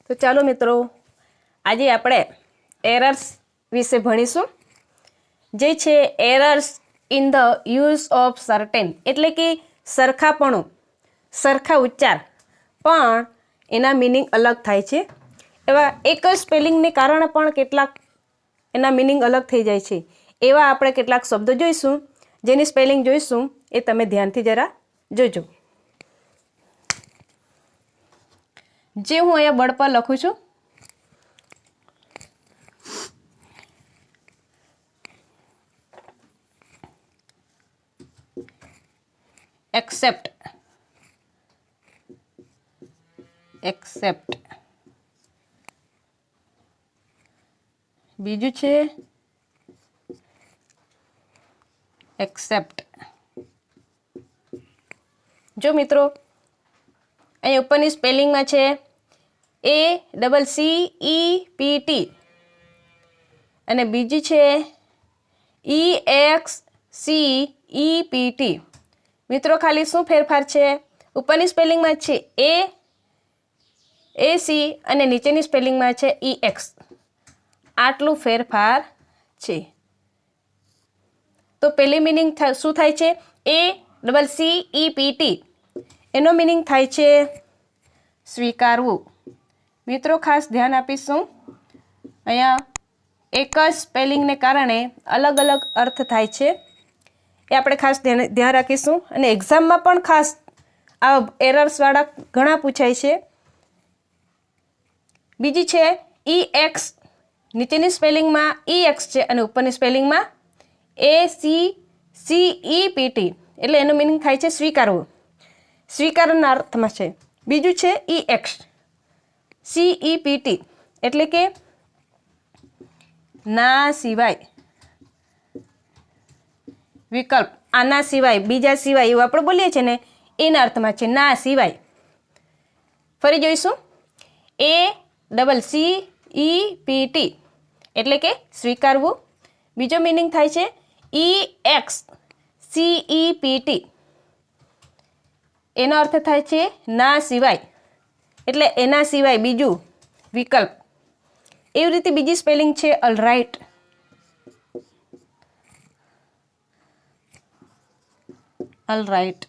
તો ચાલો મિત્રો, આજે આપણે એરર્સ વિશે ભણીશું, જે છે errors in the use of certain, એટલે કે સરખાપણું, સરખા ઉચ્ચાર પણ એના મિનિંગ અલગ થાય છે. એવા એક જ સ્પેલિંગને કારણે પણ કેટલાક એના મિનિંગ અલગ થઈ જાય છે. એવા આપણે કેટલાક શબ્દો જોઈશું, જેની સ્પેલિંગ જોઈશું એ તમે ધ્યાનથી જરા જોજો. જે હું અહીંયા બોર્ડ પર લખું છું, એક્સેપ્ટ, એક્સેપ્ટ. બીજું છે એક્સેપ્ટ. જો મિત્રો, અહીં ઉપરની સ્પેલિંગમાં છે ACCEPT અને બીજી છે EXCEPT. મિત્રો ખાલી શું ફેરફાર છે? ઉપરની સ્પેલિંગમાં છે AC અને નીચેની સ્પેલિંગમાં છે EX. આટલું ફેરફાર છે. તો પહેલી મિનિંગ શું થાય છે? ACCEPT. એનો મિનિંગ થાય છે સ્વીકારવું. મિત્રો ખાસ ધ્યાન આપીશું, અહીંયા એક જ સ્પેલિંગને કારણે અલગ અલગ અર્થ થાય છે, એ આપણે ખાસ ધ્યાન રાખીશું. અને એક્ઝામમાં પણ ખાસ આ એરર્સવાળા ઘણા પૂછાય છે. બીજી છે EX. નીચેની સ્પેલિંગમાં EX છે અને ઉપરની સ્પેલિંગમાં ACCEPT, એટલે એનો મિનિંગ થાય છે સ્વીકારવું, સ્વીકારના અર્થમાં છે. બીજું છે EXCEPT, એટલે કે ના સિવાય, વિકલ્પ, આના સિવાય, બીજા સિવાય એવું આપણે બોલીએ છીએ ને, એના અર્થમાં છે ના સિવાય. ફરી જોઈશું, ACCEPT એટલે કે સ્વીકારવું. બીજો મિનિંગ થાય છે EXCEPT, એનો અર્થ થાય છે ના સિવાય, એટલે એના સિવાય બીજું, વિકલ્પ. એવી રીતે બીજી સ્પેલિંગ છે ઓલરાઇટ. ઓલરાઇટ.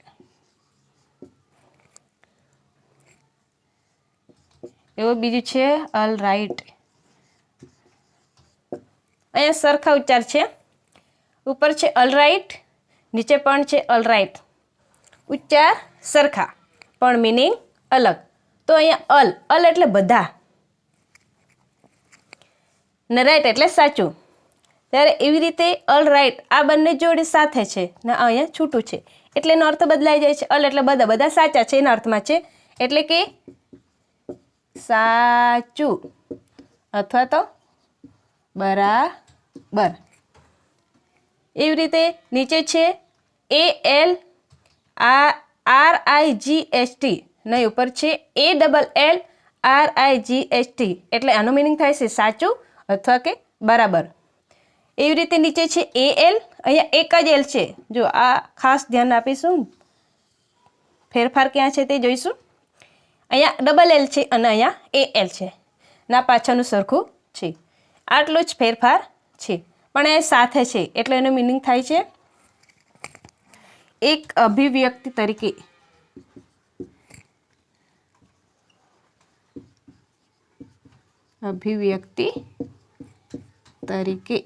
એવું બીજું છે ઓલરાઇટ. અહીંયા સરખા ઉચ્ચાર છે. ઉપર છે ઓલરાઇટ, નીચે પણ છે ઓલરાઇટ. ઉચ્ચાર સરખા પણ મિનિંગ અલગ. તો અહીંયા અલ એટલે બધા ને રાઈટ એટલે સાચું. ત્યારે એવી રીતે ઓલરાઇટ આ બંને જોડી સાથે છે ને અહીંયા છૂટું છે, એટલે એનો અર્થ બદલાઈ જાય છે. અલ એટલે બધા, બધા સાચા છે એના અર્થમાં છે, એટલે કે સાચું અથવા તો બરાબર. એવી રીતે નીચે છે ALRIGHT ને ઉપર છે ALLRIGHT, એટલે આનો મિનિંગ થાય છે સાચું અથવા કે બરાબર. એવી રીતે નીચે છે AL, અહીંયા એક જ L છે. જો આ ખાસ ધ્યાન આપીશું, ફેરફાર ક્યાં છે તે જોઈશું. અહીંયા ડબલ L છે અને અહીંયા AL છે, ના પાછળનું સરખું છે. આટલું જ ફેરફાર છે, પણ એ સાથે છે, એટલે એનો મિનિંગ થાય છે એક અભિવ્યક્તિ તરીકે. અભિવ્યક્તિ તરીકે.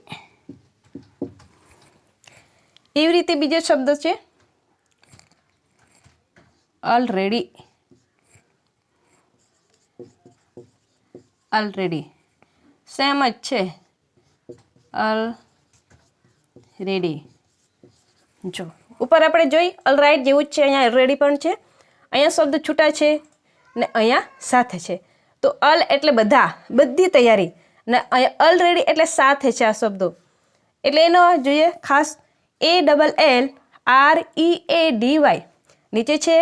એવી રીતે બીજો શબ્દ છે ઓલરેડી. ઓલરેડી સેમ જ છે, ઓલરેડી. જો ઉપર આપણે જોઈ ઓલરાઇટ જેવું જ છે, અહીંયા ઓલરેડી પણ છે. અહીંયા શબ્દ છૂટા છે ને અહીંયા સાથે છે. તો અલ એટલે બધા, બધી તૈયારી, ને અહીંયા ઓલરેડી એટલે સાથે છે આ શબ્દો. એટલે એનો જોઈએ ખાસ ALLREADY, નીચે છે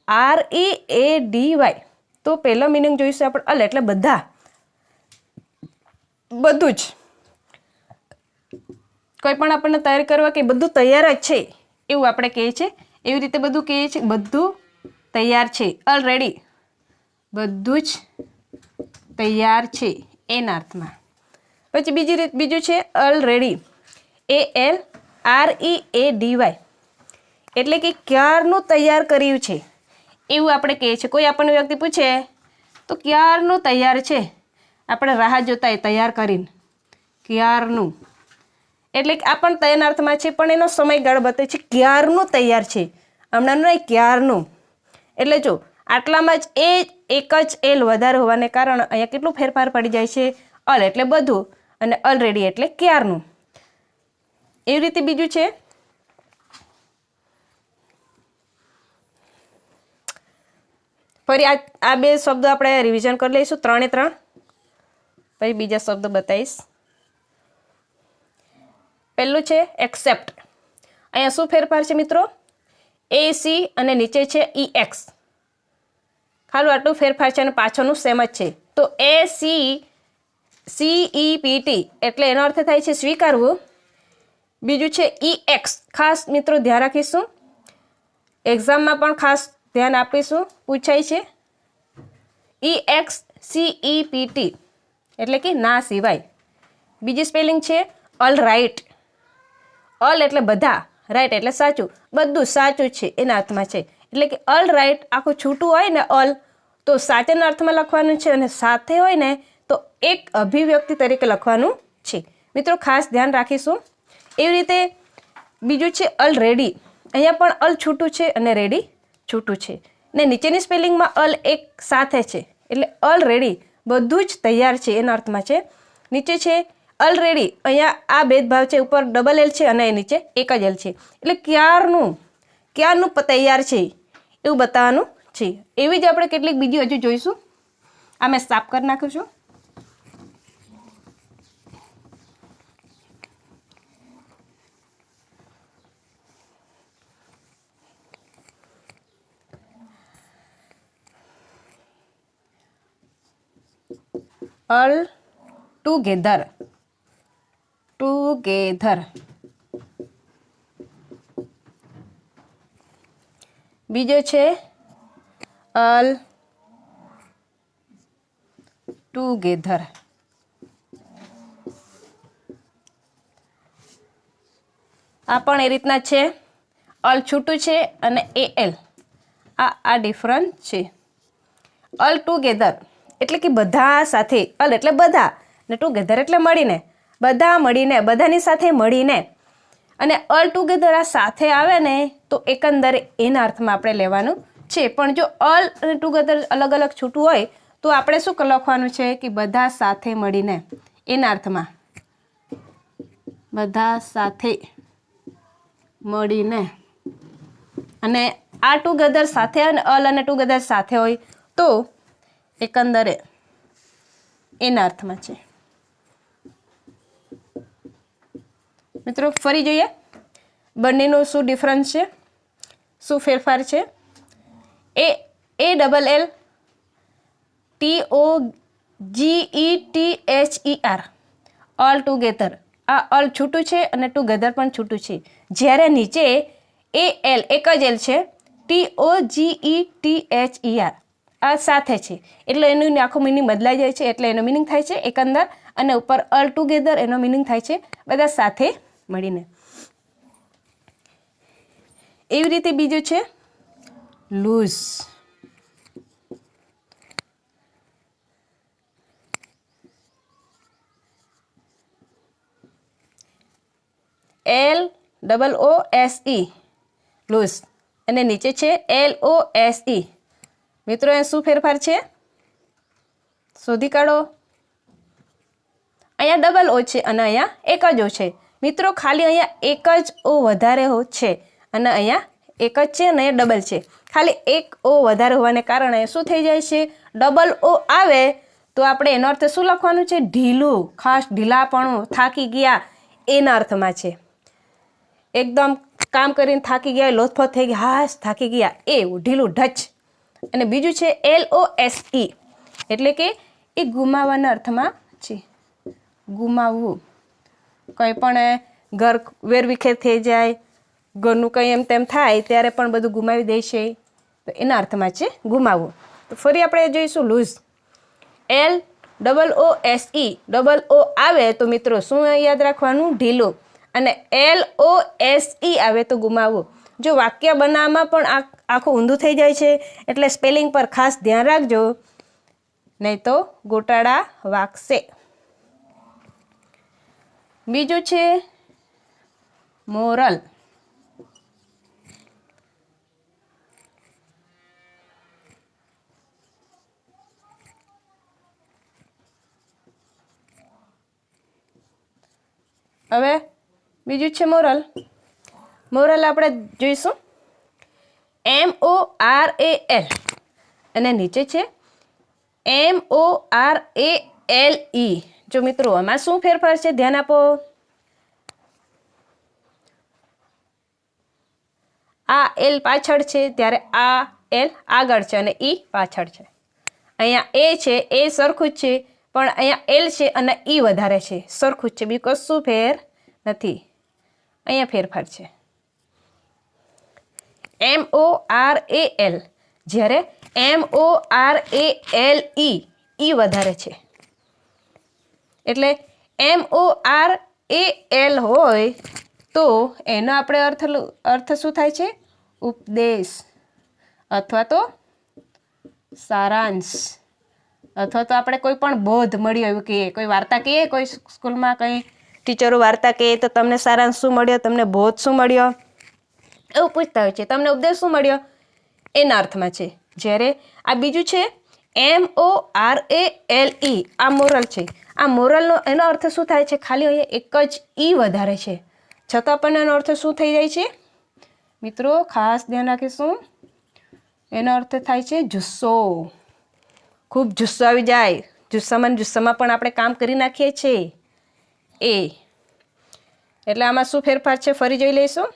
ALREADY. તો પહેલો મિનિંગ જોઈશું આપણે અલ એટલે બધા, બધું જ. કોઈ પણ આપણને તૈયાર કરવા કે બધું તૈયાર જ છે એવું આપણે કહીએ છીએ. એવી રીતે બધું કહીએ છીએ, બધું તૈયાર છે, ઓલરેડી બધું જ તૈયાર છે એના અર્થમાં. પછી બીજું છે ઓલરેડી, ALREADY, એટલે કે ક્યારનું તૈયાર કર્યું છે એવું આપણે કહીએ છીએ. કોઈ આપણને વ્યક્તિ પૂછે તો ક્યારનું તૈયાર છે, આપણે રાહ જોતા હોય તૈયાર કરીને, ક્યારનું, એટલે કે આ પણ તેના અર્થમાં છે પણ એનો સમયગાળો બતાવે છે. ક્યારનું તૈયાર છે, હમણાંનું નહીં, ક્યારનું. એટલે જો આટલામાં જ એક જ એલ વધારે હોવાને કારણે અહીંયા કેટલું ફેરફાર પડી જાય છે. અલ એટલે બધું અને ઓલરેડી એટલે ક્યારનું. એવી રીતે બીજું છે ફરી આ બે શબ્દો આપણે રિવિઝન કરી લઈશું, 3 એ 3, પછી બીજા શબ્દો બતાવીશ. પહેલું છે એક્સેપ્ટ. અહીંયા શું ફેરફાર છે મિત્રો? AC અને નીચે છે EX, ખાલી આટલું ફેરફાર છે અને પાછળનું સેમ જ છે. તો ACCEPT એટલે એનો અર્થ થાય છે સ્વીકારવું. બીજું છે EX, ખાસ મિત્રો ધ્યાન રાખીશું, એક્ઝામમાં પણ ખાસ ધ્યાન આપીશું, પૂછાય છે. EXCEPT એટલે કે ના સિવાય. બીજી સ્પેલિંગ છે ઓલ રાઇટ. ઓલ એટલે બધા, રાઇટ એટલે સાચું, બધું સાચું છે એના અર્થમાં છે. એટલે કે ઓલ રાઇટ આખું છૂટું હોય ને ઓલ તો સાચાના અર્થમાં લખવાનું છે, અને સાથે હોય ને તો એક અભિવ્યક્તિ તરીકે લખવાનું છે. મિત્રો ખાસ ધ્યાન રાખીશું. એવી રીતે બીજું છે ઓલરેડી. અહીંયા પણ અલ છૂટું છે અને રેડી છૂટું છે, ને નીચેની સ્પેલિંગમાં અલ એક સાથે છે, એટલે ઓલરેડી બધું જ તૈયાર છે એના અર્થમાં છે. નીચે છે ઓલરેડી, અહીંયા આ ભેદભાવ છે, ઉપર ડબલ એલ છે અને નીચે એક જ એલ છે, એટલે ક્યારનું તૈયાર છે એવું બતાવવાનું છે. એવી જ આપણે કેટલીક બીજી હજુ જોઈશું. આ મેં સાફ કરી નાખ્યું છું. All together. બીજો છે ઓલ ટુગેધર. આ પણ એ રીતના છે, ઓલ છૂટું છે અને AL આ ડિફરન્ટ છે. ઓલ ટુગેધર એટલે કે બધા સાથે, ઓલ એટલે બધા ને ટુગેધર એટલે મળીને, બધા મળીને, બધાની સાથે મળીને. અને ઓલ ટુગેધર આ સાથે આવે ને તો એકંદરે એના અર્થમાં આપણે લેવાનું છે. પણ જો ઓલ અને ટુગેધર અલગ અલગ છૂટું હોય તો આપણે શું લખવાનું છે કે બધા સાથે મળીને, એના અર્થમાં બધા સાથે મળીને. અને આ ટુગેધર સાથે અને ઓલ અને ટુગેધર સાથે હોય તો એકંદરે એના અર્થમાં છે. મિત્રો ફરી જોઈએ બંનેનું શું ડિફરન્સ છે, શું ફેરફાર છે. ALL TOGETHER all together. આ ઓલ છૂટું છે અને ટુગેધર પણ છૂટું છે. જ્યારે નીચે AL એક જ એલ છે, TOGETHER આ સાથે છે, એટલે એનું આખું મિનિંગ બદલાઈ જાય છે. એટલે એનો મિનિંગ થાય છે એકંદર, અને ઉપર ઓલ ટુગેધર એનો મિનિંગ થાય છે બધા સાથે મળીને. એવી રીતે બીજું છે લૂઝ. LOOSE લૂઝ, અને નીચે છે LOSE. મિત્રો એ શું ફેરફાર છે શોધી કાઢો. અહીંયા ડબલ ઓ છે અને અહીંયા એક જ ઓ છે. મિત્રો ખાલી અહીંયા એક જ ઓ વધારે છે અને અહીંયા એક જ છે અને અહીંયા ડબલ છે. ખાલી એક ઓ વધારે હોવાને કારણે શું થઈ જાય છે, ડબલ ઓ આવે તો આપણે એનો અર્થ શું લખવાનું છે, ઢીલું, ખાસ ઢીલાપણું, થાકી ગયા એના અર્થમાં છે. એકદમ કામ કરીને થાકી ગયા, લોથપોથ થઈ ગયા, હાશ થાકી ગયા, એવું ઢીલું ઢચ. અને બીજું છે LOSE એટલે કે એ ગુમાવવાના અર્થમાં છે, ગુમાવવું. કંઈ પણ ઘર વેરવિખેર થઈ જાય, ઘરનું કંઈ એમ તેમ થાય ત્યારે પણ બધું ગુમાવી દે છે, તો એના અર્થમાં છે ગુમાવવું. તો ફરી આપણે જોઈશું લૂઝ. LOOSE આવે તો મિત્રો શું યાદ રાખવાનું? ઢીલું. અને LOSE આવે તો ગુમાવવું. જો વાક્ય બનાવવામાં પણ આખું ઊંધું થઈ જાય છે, એટલે સ્પેલિંગ પર ખાસ ધ્યાન રાખજો, નહીં તો ગોટાળા વાગશે. બીજું છે મોરલ. હવે બીજું છે મોરલ. મોરલ આપણે જોઈશું MORAL અને નીચે છે MORALE. જો મિત્રો આમાં શું ફેરફાર છે ધ્યાન આપો. આ L પાછળ છે ત્યારે આ L આગળ છે અને E પાછળ છે. અહીંયા A છે, એ સરખું જ છે, પણ અહીંયા L છે અને E વધારે છે, સરખું જ છે, બીજું કશું ફેર નથી. અહીંયા ફેરફાર છે MORAL જ્યારે MORALE E વધારે છે. એટલે MORAL હોય તો એનો આપણે અર્થ શું થાય છે? ઉપદેશ અથવા તો સારાંશ, અથવા તો આપણે કોઈ પણ બોધ મળ્યો એવું કહીએ. કોઈ વાર્તા કહીએ, કોઈ સ્કૂલમાં કંઈ ટીચરો વાર્તા કહીએ તો તમને સારાંશ શું મળ્યો, તમને બોધ શું મળ્યો, એવું પૂછતા હોય છે. તમને ઉપદેશ શું મળ્યો એના અર્થમાં છે. જ્યારે આ બીજું છે MORALE, આ મોરલ છે. આ મોરલનો એનો અર્થ શું થાય છે? ખાલી અહીંયા એક જ E વધારે છે, છતાં પણ એનો અર્થ શું થઈ જાય છે? મિત્રો ખાસ ધ્યાન રાખીશું. એનો અર્થ થાય છે જુસ્સો. ખૂબ જુસ્સો આવી જાય. જુસ્સામાં પણ આપણે કામ કરી નાખીએ છીએ એ. એટલે આમાં શું ફેરફાર છે ફરી જોઈ લઈશું.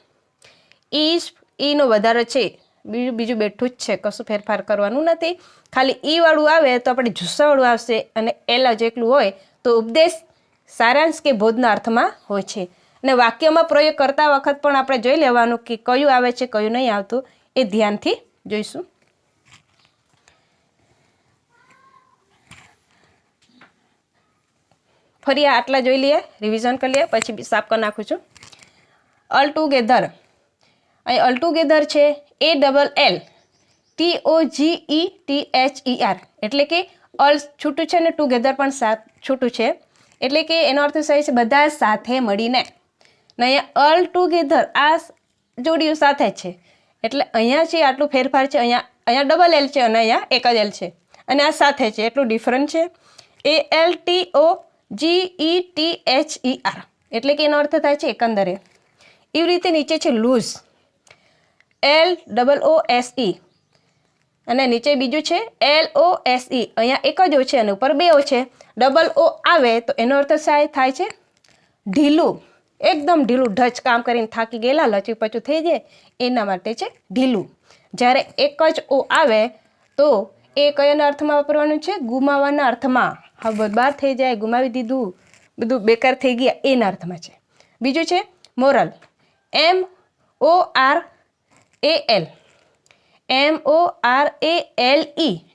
ઈનો વધારો છે, બીજું બેઠું જ છે, કશું ફેરફાર કરવાનું નથી. ખાલી E વાળું આવે તો આપણે જુસ્સાવાળું આવશે, અને L જ એકલું હોય તો ઉપદેશ, સારાંશ કે બોધના અર્થમાં હોય છે. અને વાક્યમાં પ્રયોગ કરતા વખત પણ આપણે જોઈ લેવાનું કે કયું આવે છે કયું નહીં આવતું, એ ધ્યાનથી જોઈશું. ફરી આટલા જોઈ લઈએ, રિવિઝન કરી લઈએ, પછી સાફ કરી નાખું છું. All together. અહીં ઓલ ટુગેધર છે ALLTOGETHER, એટલે કે ઓલ છૂટું છે ને ટુગેધર પણ છૂટું છે, એટલે કે એનો અર્થ થાય છે બધા સાથે મળીને. ને અહીંયા ઓલ ટુગેધર આ જોડિયું સાથે છે, એટલે અહીંયા છે આટલું ફેરફાર છે. અહીંયા ડબલ L છે અને અહીંયા એક જ L છે, અને આ સાથે છે એટલું ડિફરન્ટ છે. ALTOGETHER એટલે કે એનો અર્થ થાય છે એકંદરે. એવી રીતે નીચે છે લૂઝ, LOOSE, અને નીચે બીજું છે LOSE. અહીંયા એક જ O છે અને ઉપર બે O છે. ડબલ O આવે તો એનો અર્થ થાય છે ઢીલું, એકદમ ઢીલું. ઢચ કામ કરીને થાકી ગયેલા, લચુપચું થઈ જાય એના માટે છે ઢીલું. જ્યારે એક જ O આવે તો એ કયાના અર્થમાં વાપરવાનું છે? ગુમાવવાના અર્થમાં. હવે બરબાદ થઈ જાય, ગુમાવી દીધું, બધું બેકાર થઈ ગયા એના અર્થમાં છે. બીજું છે મોરલ, MORAL, MORALE.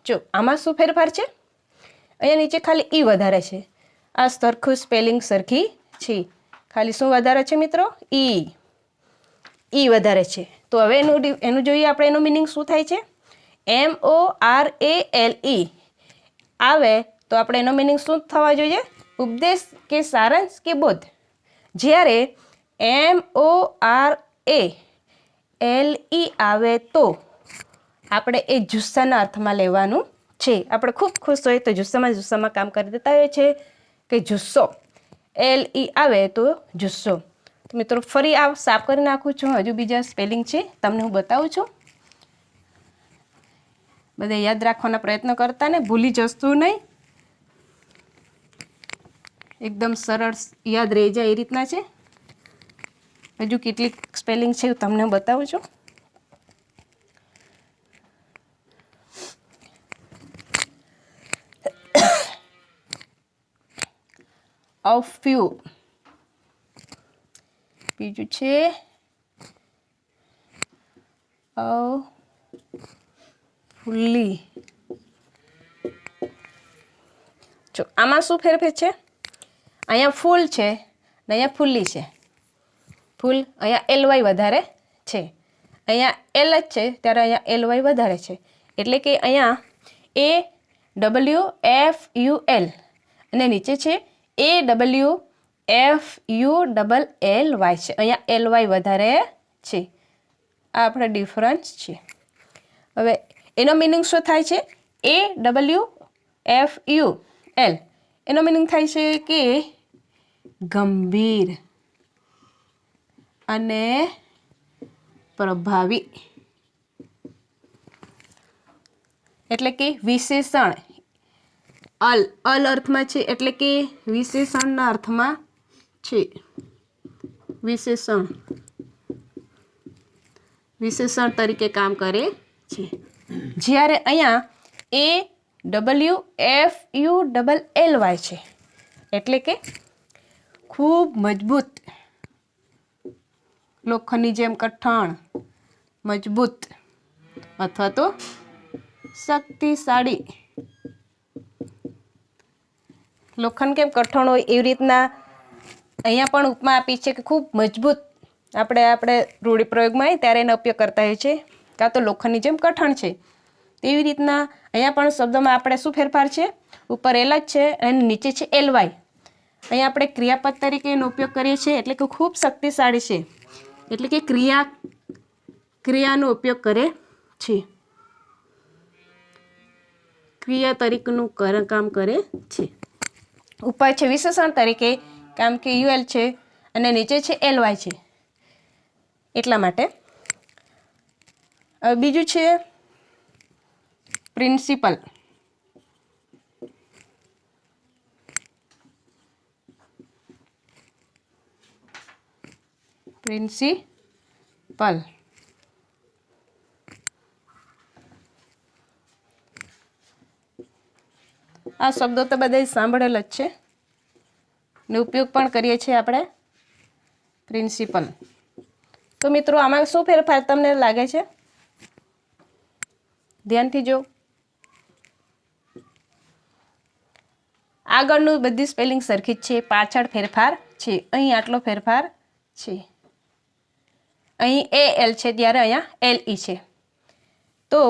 જો આમાં શું ફેરફાર છે? અહીંયા નીચે ખાલી E વધારે છે, આ સરખું સ્પેલિંગ સરખી છે, ખાલી શું વધારે છે મિત્રો? E વધારે છે. તો હવે એનું જોઈએ આપણે, એનું મિનિંગ શું થાય છે? MORALE આવે તો આપણે એનો મિનિંગ શું થવા જોઈએ? ઉપદેશ કે સારાંશ કે બોધ. જ્યારે MORALE આવે તો આપણે એ જુસ્સાના અર્થમાં લેવાનું છે. આપણે ખૂબ ખુશ હોય તો જુસ્સામાં કામ કરી દેતા હોય છે કે જુસ્સો. LE આવે તો જુસ્સો. તો મિત્રો ફરી સાફ કરી નાખું છું. હજુ બીજા સ્પેલિંગ છે તમને હું બતાવું છું. બધે યાદ રાખવાના પ્રયત્ન કરતા ને ભૂલી જશું નહીં. એકદમ સરળ યાદ રહી જાય એ રીતના છે. હજુ કેટલીક સ્પેલિંગ છે તમને હું બતાવું છું. of few, બીજું છે fully, જો આમાં શું ફેરફાર છે, અહીંયા ફૂલ છે ને અહીંયા ફૂલ્લી છે. ફૂલ અહીંયા એલવાય વધારે છે, અહીંયા એલ જ છે ત્યારે અહીંયા એલવાય વધારે છે. એટલે કે અહીંયા AWFUL અને નીચે છે AWFULLY છે. અહીંયા એલવાય વધારે છે. આ આપણે ડિફરન્સ છે. હવે એનો મિનિંગ શું થાય છે, AWFUL એનો મિનિંગ થાય છે કે ગંભીર અને પ્રભાવી. એટલે કે વિશેષણ અલ અર્થમાં છે, એટલે કે વિશેષણના અર્થમાં છે. વિશેષણ તરીકે કામ કરે છે. જ્યારે અહીંયા AWFULLY છે, એટલે કે ખૂબ મજબૂત, લોખંડની જેમ કઠણ, મજબૂત અથવા તો શક્તિશાળી. લોખંડ કેમ કઠણ હોય એવી રીતના અહીંયા પણ ઉપમા આપી છે કે ખૂબ મજબૂત. આપણે રૂઢિપ્રયોગમાં હોય ત્યારે એનો ઉપયોગ કરતા હોય છે, કાં તો લોખંડની જેમ કઠણ છે. તેવી રીતના અહીંયા પણ શબ્દમાં આપણે શું ફેરફાર છે, ઉપર એલ જ છે અને નીચે છે એલવાય. અહીંયા આપણે ક્રિયાપદ તરીકે એનો ઉપયોગ કરીએ છીએ, એટલે કે ખૂબ શક્તિશાળી છે, એટલે કે ક્રિયાનો ઉપયોગ કરે છે, ક્રિયા તરીકેનું કામ કરે છે. ઉપર છે વિશેષણ તરીકે કામ કે યુએલ છે અને નીચે છે એલવાય છે, એટલા માટે. હવે બીજું છે પ્રિન્સિપલ. આ શબ્દો તો બધા સાંભળેલ જ છે ને ઉપયોગ પણ કરીએ છીએ આપણે, પ્રિન્સિપલ. તો મિત્રો આમાં શું ફેરફાર તમને લાગે છે, ધ્યાનથી જો. આગળનું બધી સ્પેલિંગ સરખી જ છે, પાછળ ફેરફાર છે. અહીં આટલો ફેરફાર છે, અહીં AL છે ત્યારે અહીંયા LE છે. તો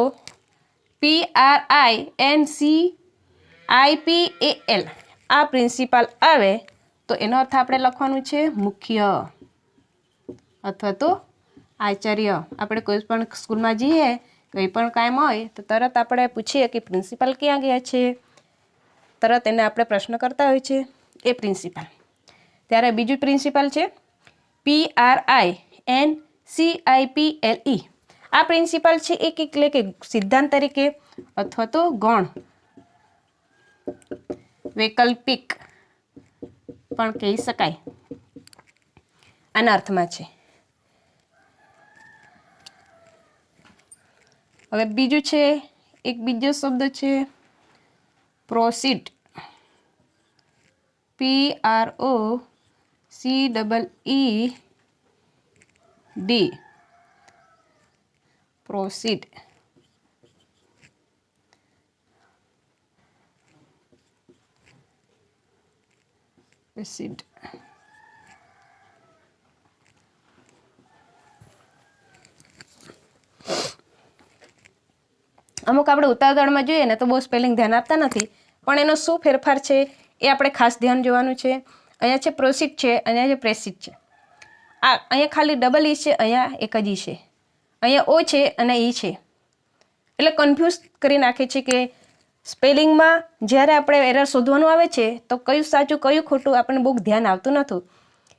PRINCIPAL આ પ્રિન્સિપાલ આવે તો એનો અર્થ આપણે લખવાનું છે મુખ્ય અથવા તો આચાર્ય. આપણે કોઈ પણ સ્કૂલમાં જઈએ, કંઈ પણ કામ હોય તો તરત આપણે પૂછીએ કે પ્રિન્સિપાલ ક્યાં ગયા છે, તરત એને આપણે પ્રશ્ન કરતા હોય છે એ પ્રિન્સિપાલ. ત્યારે બીજું પ્રિન્સિપાલ છે PRINCIPLE. આ પ્રિન્સિપાલ છે એક એટલે કે સિદ્ધાંત તરીકે અથવા તો ગૌણ, વૈકલ્પિક પણ કહી શકાય, આના અર્થમાં છે. હવે બીજું છે, એક બીજો શબ્દ છે પ્રોસીડ. PROCEED proceed. અમુક આપણે ઉતાવળમાં જોઈએ ને તો બહુ સ્પેલિંગ ધ્યાન આપતા નથી, પણ એનો શું ફેરફાર છે એ આપણે ખાસ ધ્યાન જોવાનું છે. અહીંયા છે પ્રોસીડ છે, અહીંયા છે પ્રેસિડ છે. અહીંયા ખાલી ડબલ ઈ છે, અહીંયા એક જ ઈ છે, અહીંયા ઓ છે અને ઈ છે. એટલે કન્ફ્યુઝ કરી નાખે છે કે સ્પેલિંગમાં જ્યારે આપણે એરર શોધવાનું આવે છે તો કયું સાચું કયું ખોટું આપણને બહુ ધ્યાન આવતું નહોતું.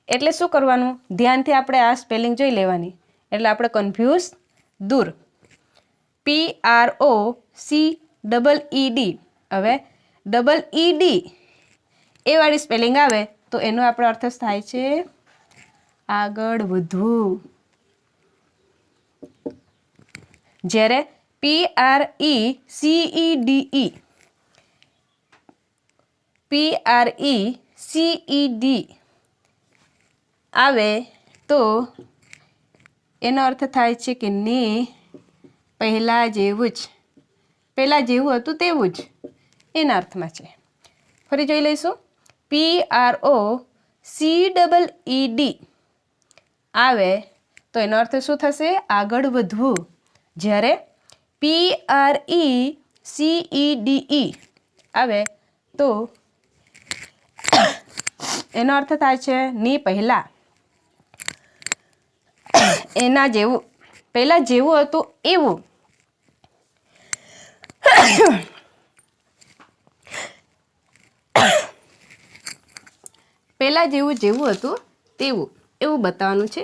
એટલે શું કરવાનું, ધ્યાનથી આપણે આ સ્પેલિંગ જોઈ લેવાની, એટલે આપણે કન્ફ્યુઝ દૂર. PROCEED. હવે ED એ વાળી સ્પેલિંગ આવે તો એનો આપણો અર્થ થાય છે આગળ વધવું. જ્યારે PRECED આવે તો એનો અર્થ થાય છે કે ને પહેલાં જેવું જ, પહેલાં જેવું હતું તેવું જ, એના અર્થમાં છે. ફરી જોઈ લઈશું. PROCEED આવે તો એનો અર્થ શું થશે? આગળ વધવું. જ્યારે PRECEDE આવે તો એનો અર્થ થાય છે ની પહેલા, એના જેવું, પહેલા જેવું હતું એવું. પહેલા જેવું હતું તેવું, એવું બતાવવાનું છે.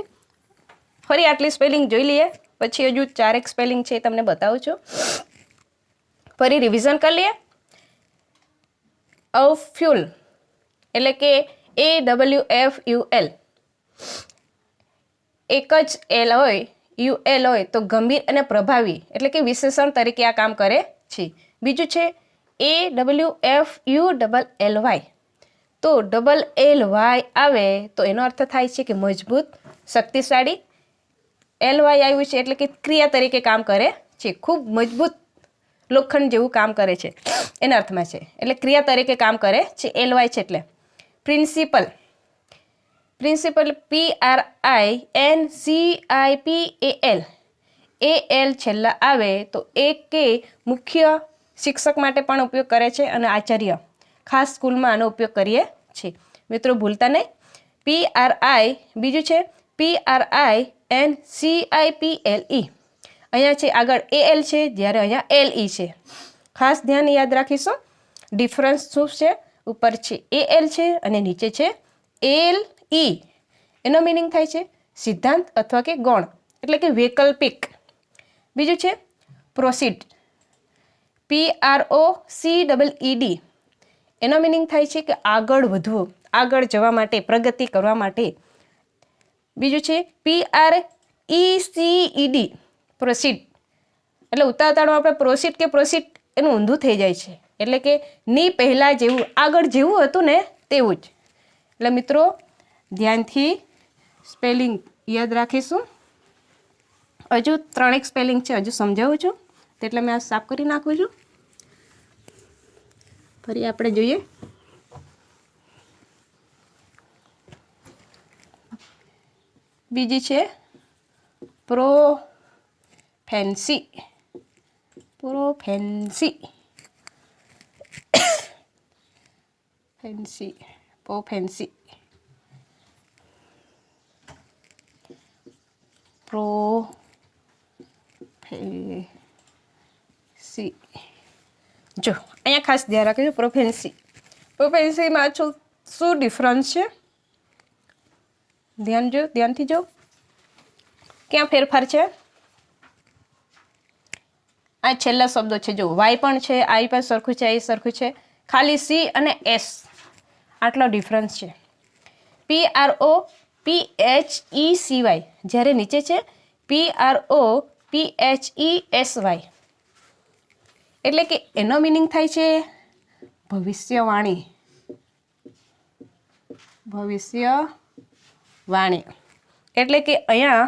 ફરી આટલી સ્પેલિંગ જોઈ લઈએ, પછી હજુ 4 સ્પેલિંગ છે તમને બતાવું છું. ફરી રિવિઝન કરી લઈએ. અવફ્યુલ એટલે કે AWFUL, એક જ એલ હોય, UL હોય તો ગંભીર અને પ્રભાવી એટલે કે વિશેષણ તરીકે આ કામ કરે છે. બીજું છે AWFULLY, તો LLY આવે તો એનો અર્થ થાય છે કે મજબૂત, શક્તિશાળી. LY આવ્યું છે એટલે કે ક્રિયા તરીકે કામ કરે છે, ખૂબ મજબૂત લોખંડ જેવું કામ કરે છે એના અર્થમાં છે, એટલે ક્રિયા તરીકે કામ કરે છે. LY છે એટલે પ્રિન્સિપલ, પ્રિન્સિપલ PRINCIPAL, AL છેલ્લા આવે તો એક કે મુખ્ય શિક્ષક માટે પણ ઉપયોગ કરે છે અને આચાર્ય, ખાસ સ્કૂલમાં આનો ઉપયોગ કરીએ છીએ. મિત્રો ભૂલતા નહીં. PRI બીજું છે PRINCIPLE, અહીંયા છે આગળ AL છે જ્યારે અહીંયા LE છે. ખાસ ધ્યાન યાદ રાખીશું. ડિફરન્સ શું છે? ઉપર છે AL છે અને નીચે છે LE. એનો મિનિંગ થાય છે સિદ્ધાંત અથવા કે ગૌણ એટલે કે વૈકલ્પિક. બીજું છે પ્રોસીડ, PROCEED, એનો મિનિંગ થાય છે કે આગળ વધવું, આગળ જવા માટે, પ્રગતિ કરવા માટે. બીજું છે PRECED, પ્રોસીડ એટલે ઉતાવળમાં આપણે પ્રોસીડ કે પ્રોસીડ એનું ઊંધું થઈ જાય છે, એટલે કે ની પહેલા જેવું, આગળ જેવું હતું ને તેવું જ. એટલે મિત્રો ધ્યાનથી સ્પેલિંગ યાદ રાખીશું. હજુ 3 સ્પેલિંગ છે, હજુ સમજાવું છું એટલે મેં આ સાફ કરી નાખું છું. ફરી આપણે જોઈએ. બીજી છે પ્રોફેન્સી, પ્રોફેન્સી, ફેન્સી, પ્રોફેન્સી, પ્રોફેન્સી. જો અહીંયા ખાસ ધ્યાન રાખજો. પ્રોફેન્સી, પ્રોફેન્સીમાં શું ડિફરન્સ છે? ધ્યાનથી જો ક્યાં ફેરફાર છે. આ છેલ્લા શબ્દો છે, જો વાય પણ છે, આઈ પણ સરખું છે, આઈ સરખું છે, ખાલી સી અને એસ આટલો ડિફરન્સ છે. PROPHECY જ્યારે નીચે છે PROPHESY, એટલે કે એનો મિનિંગ થાય છે ભવિષ્યવાણી, ભવિષ્યવાણી એટલે કે અહીંયા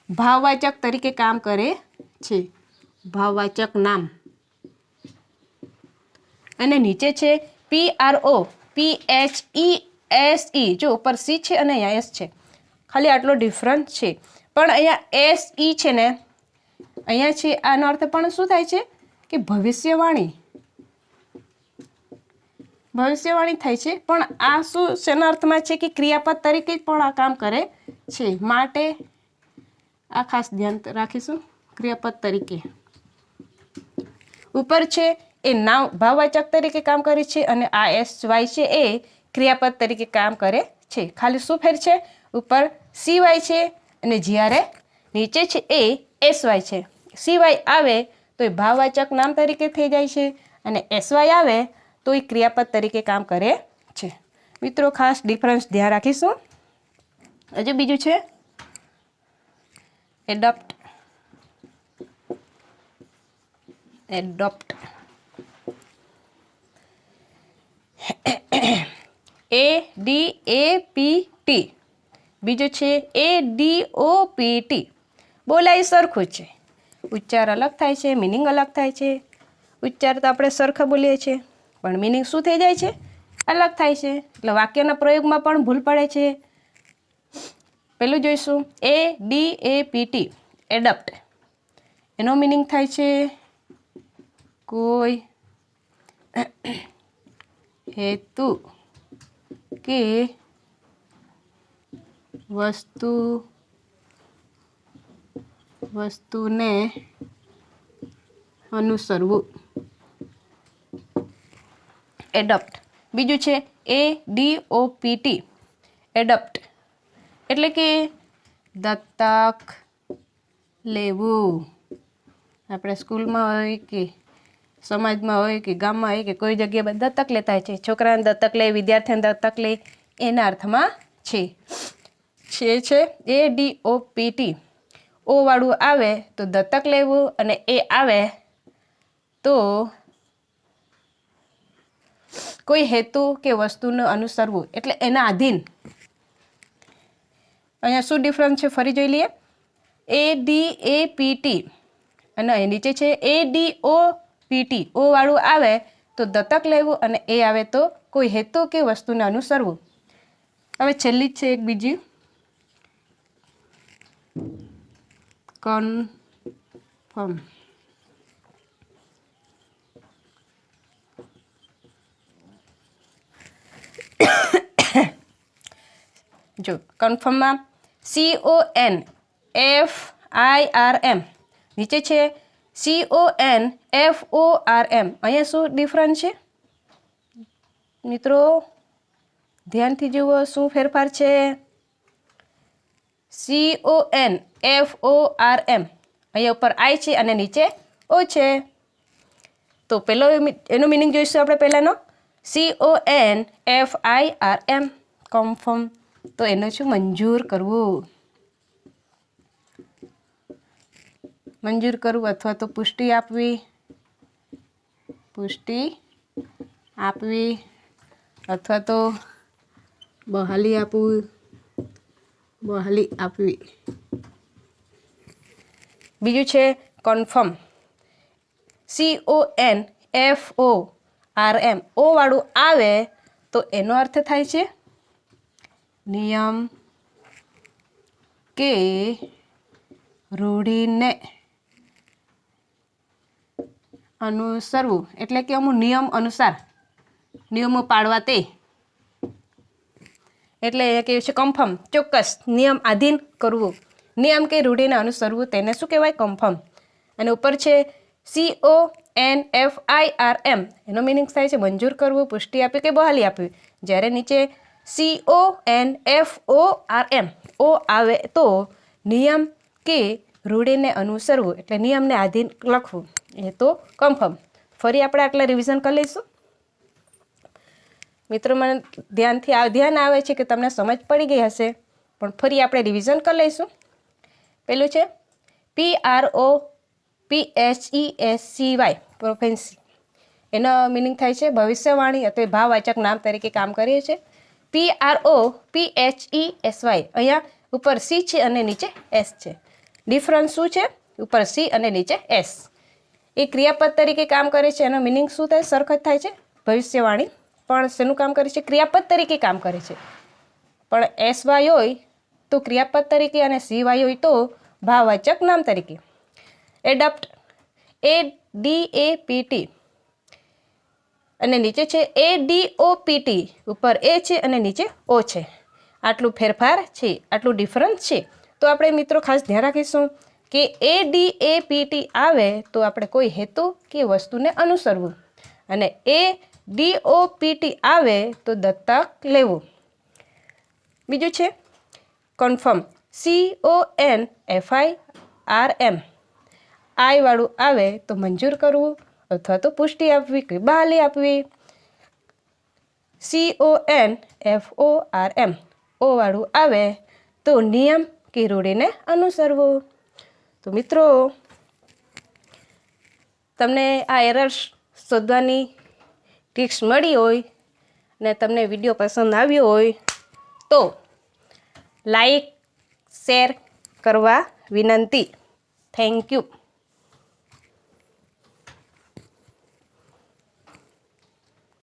ભાવવાચક તરીકે કામ કરે છે, ભાવવાચક નામ. અને નીચે છે PROPHESE, જો ઉપર સી છે અને અહીંયા એસ છે, ખાલી આટલો ડિફરન્સ છે. પણ અહીંયા SE છે ને અહીંયા છે, આનો અર્થ પણ શું થાય છે કે ભવિષ્યવાણી, ભવિષ્યવાણી થાય છે. પણ આ શું શેના અર્થમાં છે કે ક્રિયાપદ તરીકે પણ આ કામ કરે છે, માટે આ ખાસ ધ્યાન રાખીશું. ક્રિયાપદ તરીકે ઉપર છે એ નામ ભાવવાચક તરીકે કામ કરે છે અને આ SY છે એ ક્રિયાપદ તરીકે કામ કરે છે. ખાલી શું ફેર છે? ઉપર CY છે અને જ્યારે નીચે છે એ SY છે. CY આવે તો એ ભાવવાચક નામ તરીકે થઈ જાય છે અને SY આવે તો એ ક્રિયાપદ તરીકે કામ કરે છે. મિત્રો ખાસ ડિફરન્સ ધ્યાન રાખીશું. હજુ બીજું છે એડોપ્ટ, એડોપ્ટ, ADAPT, બીજું છે ADOPT. બોલાય સરખું છે, ઉચ્ચાર અલગ થાય છે, મિનિંગ અલગ થાય છે. ઉચ્ચાર તો આપણે સરખા બોલીએ છીએ પણ મિનિંગ શું થઈ જાય છે? અલગ થાય છે, એટલે વાક્યના પ્રયોગમાં પણ ભૂલ પડે છે. પેલું જોઈશું ADAPT એડપ્ટ. એનો મિનિંગ થાય છે કોઈ હેતુ કે વસ્તુને અનુસરવું, એડપ્ટ. બીજું છે ADOPT એડપ્ટ, એટલે કે દત્તક લેવું. આપણે સ્કૂલમાં હોય કે સમાજમાં હોય કે ગામમાં હોય કે કોઈ જગ્યાએ દત્તક લેતા હોય છે. છોકરાને દત્તક લે, વિદ્યાર્થીને દત્તક લે, એના અર્થમાં છે. ADOPT. ઓ વાળું આવે તો દત્તક લેવું, અને એ આવે તો કોઈ હેતુ કે વસ્તુને અનુસરવું, એટલે એના આધીન. અહીંયા શું ડિફરન્સ છે ફરી જોઈ લઈએ. ADAPT અને અહીં નીચે છે ADOPT. ઓ વાળું આવે તો દત્તક લેવું, અને એ આવે તો કોઈ હેતુ કે વસ્તુને અનુસરવું. હવે છેલ્લી જ છે એક બીજી, કન્ફર્મ. જો કન્ફર્મમાં CONFIRM, નીચે છે CONFORM. અહીંયા શું ડિફરન્સ છે મિત્રો? ધ્યાનથી જુઓ શું ફેરફાર છે. CONFORM, અહીંયા ઉપર I છે અને નીચે O છે. તો પેલો એનો મિનિંગ જોઈશું આપણે પહેલાનો, CONFIRM કન્ફર્મ. તો એનો શું? મંજૂર કરવું. મંજૂર કરવું અથવા તો પુષ્ટિ આપવી, અથવા તો બહાલી આપવી. બીજું છે કન્ફર્મ, CONFORM. ઓ વાળું આવે તો એનો અર્થ થાય છે નિયમ કે રૂઢિને અનુસરવું, એટલે કે અમુક નિયમ અનુસાર નિયમો પાળવા તે. એટલે એ કહ્યું છે કન્ફર્મ, ચોક્કસ નિયમ આધીન કરવું, નિયમ કે રૂઢિને અનુસરવું, તેને શું કહેવાય? કન્ફર્મ. અને ઉપર છે CONFIRM. એનો મિનિંગ થાય છે મંજૂર કરવું, પુષ્ટિ આપવી કે બહાલી આપવી. જ્યારે નીચે CONFORM ઓ આવે તો નિયમ કે રૂઢિને અનુસરવું, એટલે નિયમને આધીન લખવું, એ તો કન્ફર્મ. ફરી આપણે આટલા રિવિઝન કરી લઈશું. મિત્રો, મને ધ્યાન આવે છે કે તમને સમજ પડી ગઈ હશે, પણ ફરી આપણે રિવિઝન કરી લઈશું. પેલું છે PROFESCY પ્રોફેન્સી. એનો મિનિંગ થાય છે ભવિષ્યવાણી અથવા ભાવવાચક નામ તરીકે કામ કરીએ છીએ. PROFESCY. અહીંયા ઉપર C છે અને નીચે S છે. ડિફરન્સ શું છે? ઉપર C અને નીચે S. એ ક્રિયાપદ તરીકે કામ કરે છે. એનો મિનિંગ શું થાય? સરખત થાય છે. ભવિષ્યવાણી પણ શેનું કામ કરે છે? ક્રિયાપદ તરીકે કામ કરે છે. પણ SY હોય તો ક્રિયાપદ તરીકે અને CY હોય તો ભાવવાચક નામ તરીકે. એડપ્ટ, ADAPT અને નીચે છે ADOPT. ઉપર A છે અને નીચે O છે. આટલું ફેરફાર છે, આટલું ડિફરન્સ છે. તો આપણે મિત્રો ખાસ ધ્યાન રાખીશું કે ADAPT આવે તો આપણે કોઈ હેતુ કે વસ્તુને અનુસરવું, અને ADOPT આવે તો દત્તક લેવું. બીજું છે કન્ફર્મ, CONFIRM. I વાળું આવે તો મંજૂર કરવું અથવા તો પુષ્ટિ આપવી કે બહાલી આપવી. CONFORM ઓ વાળું આવે તો નિયમ કે રૂઢિને અનુસરવું. તો મિત્રો, તમને આ એરર્સ શોધવાની ટિપ્સ મળી હોય ને તમને વિડીયો પસંદ આવ્યો હોય તો લાઈક, શેર કરવા વિનંતી. Thank you.